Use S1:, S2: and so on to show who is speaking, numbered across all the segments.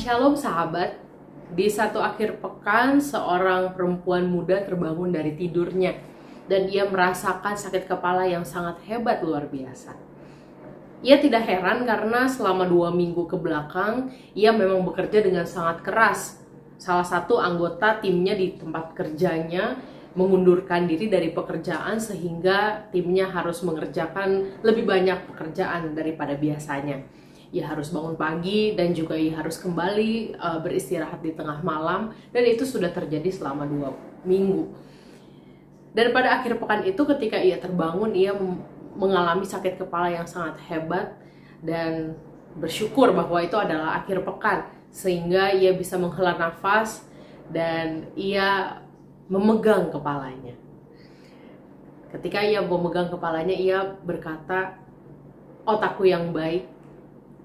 S1: Shalom sahabat, di satu akhir pekan seorang perempuan muda terbangun dari tidurnya dan ia merasakan sakit kepala yang sangat hebat luar biasa. Ia tidak heran karena selama 2 minggu ke belakang ia memang bekerja dengan sangat keras. Salah satu anggota timnya di tempat kerjanya mengundurkan diri dari pekerjaan sehingga timnya harus mengerjakan lebih banyak pekerjaan daripada biasanya. Ia harus bangun pagi dan juga ia harus kembali beristirahat di tengah malam, dan itu sudah terjadi selama 2 minggu. Dan pada akhir pekan itu ketika ia terbangun, ia mengalami sakit kepala yang sangat hebat dan bersyukur bahwa itu adalah akhir pekan sehingga ia bisa menghela nafas dan ia memegang kepalanya. Ketika ia memegang kepalanya, ia berkata, "Otakku yang baik,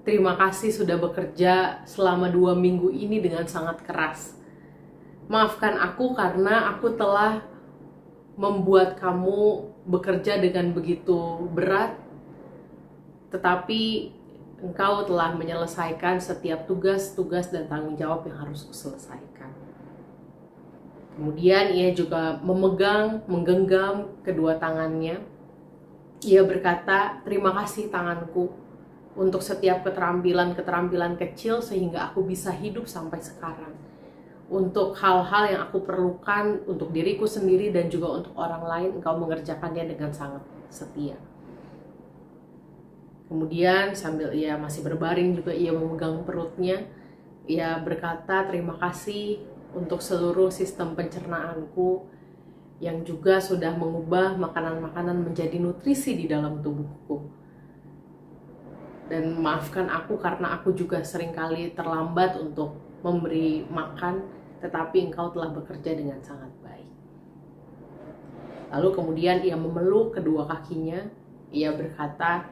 S1: terima kasih sudah bekerja selama 2 minggu ini dengan sangat keras. Maafkan aku karena aku telah membuat kamu bekerja dengan begitu berat, tetapi engkau telah menyelesaikan setiap tugas-tugas dan tanggung jawab yang harus kuselesaikan." Kemudian ia juga menggenggam kedua tangannya. Ia berkata, "Terima kasih tanganku untuk setiap keterampilan kecil sehingga aku bisa hidup sampai sekarang. Untuk hal-hal yang aku perlukan untuk diriku sendiri dan juga untuk orang lain, engkau mengerjakannya dengan sangat setia." Kemudian sambil ia masih berbaring juga ia memegang perutnya. Ia berkata, "Terima kasih untuk seluruh sistem pencernaanku yang juga sudah mengubah makanan-makanan menjadi nutrisi di dalam tubuhku. Dan maafkan aku karena aku juga seringkali terlambat untuk memberi makan, tetapi engkau telah bekerja dengan sangat baik." Lalu kemudian ia memeluk kedua kakinya. Ia berkata,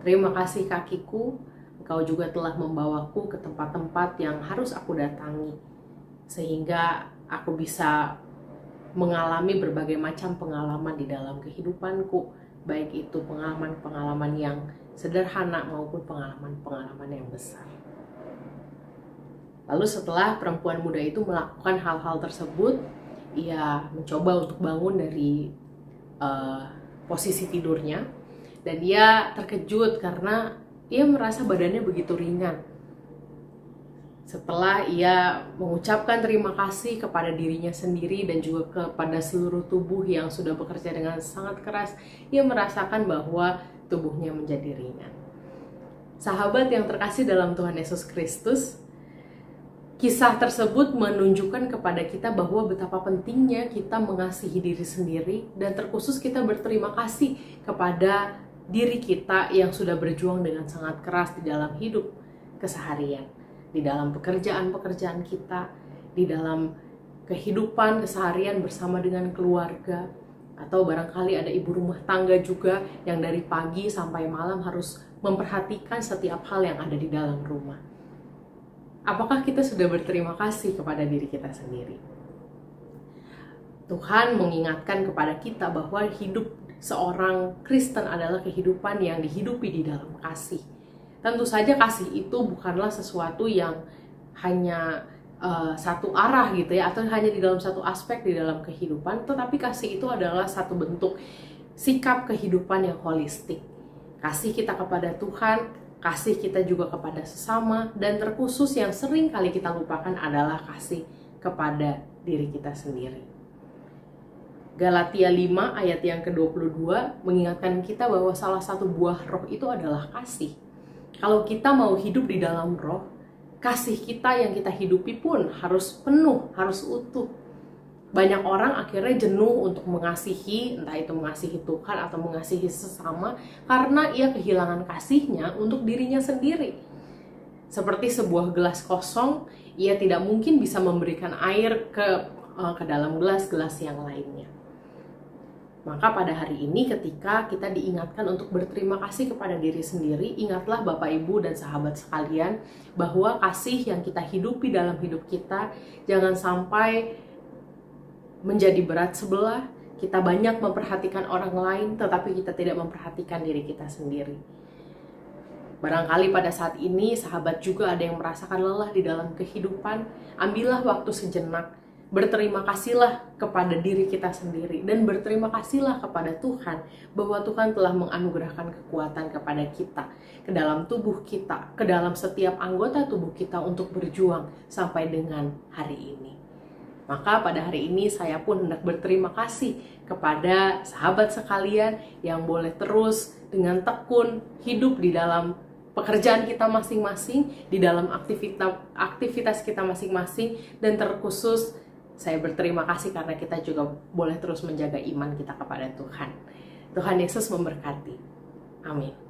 S1: "Terima kasih kakiku, engkau juga telah membawaku ke tempat-tempat yang harus aku datangi, sehingga aku bisa mengalami berbagai macam pengalaman di dalam kehidupanku, baik itu pengalaman-pengalaman yang sederhana maupun pengalaman-pengalaman yang besar." Lalu setelah perempuan muda itu melakukan hal-hal tersebut, ia mencoba untuk bangun dari posisi tidurnya, dan dia terkejut karena ia merasa badannya begitu ringan. Setelah ia mengucapkan terima kasih kepada dirinya sendiri dan juga kepada seluruh tubuh yang sudah bekerja dengan sangat keras, ia merasakan bahwa tubuhnya menjadi ringan. Sahabat yang terkasih dalam Tuhan Yesus Kristus, kisah tersebut menunjukkan kepada kita bahwa betapa pentingnya kita mengasihi diri sendiri dan terkhusus kita berterima kasih kepada diri kita yang sudah berjuang dengan sangat keras di dalam hidup keseharian, di dalam pekerjaan-pekerjaan kita, di dalam kehidupan keseharian bersama dengan keluarga, atau barangkali ada ibu rumah tangga juga yang dari pagi sampai malam harus memperhatikan setiap hal yang ada di dalam rumah. Apakah kita sudah berterima kasih kepada diri kita sendiri? Tuhan mengingatkan kepada kita bahwa hidup seorang Kristen adalah kehidupan yang dihidupi di dalam kasih. Tentu saja kasih itu bukanlah sesuatu yang hanya satu arah gitu ya, atau hanya di dalam satu aspek di dalam kehidupan, tetapi kasih itu adalah satu bentuk sikap kehidupan yang holistik. Kasih kita kepada Tuhan, kasih kita juga kepada sesama, dan terkhusus yang sering kali kita lupakan adalah kasih kepada diri kita sendiri. Galatia 5 ayat yang ke-22 mengingatkan kita bahwa salah satu buah roh itu adalah kasih. Kalau kita mau hidup di dalam roh, kasih kita yang kita hidupi pun harus penuh, harus utuh. Banyak orang akhirnya jenuh untuk mengasihi, entah itu mengasihi Tuhan atau mengasihi sesama, karena ia kehilangan kasihnya untuk dirinya sendiri. Seperti sebuah gelas kosong, ia tidak mungkin bisa memberikan air ke dalam gelas-gelas yang lainnya. Maka pada hari ini ketika kita diingatkan untuk berterima kasih kepada diri sendiri, ingatlah Bapak Ibu dan sahabat sekalian bahwa kasih yang kita hidupi dalam hidup kita jangan sampai menjadi berat sebelah. Kita banyak memperhatikan orang lain tetapi kita tidak memperhatikan diri kita sendiri. Barangkali pada saat ini sahabat juga ada yang merasakan lelah di dalam kehidupan. Ambillah waktu sejenak, berterima kasihlah kepada diri kita sendiri, dan berterima kasihlah kepada Tuhan bahwa Tuhan telah menganugerahkan kekuatan kepada kita, ke dalam tubuh kita, ke dalam setiap anggota tubuh kita untuk berjuang sampai dengan hari ini. Maka pada hari ini saya pun hendak berterima kasih kepada sahabat sekalian yang boleh terus dengan tekun hidup di dalam pekerjaan kita masing-masing, di dalam aktivitas kita masing-masing, dan terkhusus saya berterima kasih karena kita juga boleh terus menjaga iman kita kepada Tuhan. Tuhan Yesus memberkati. Amin.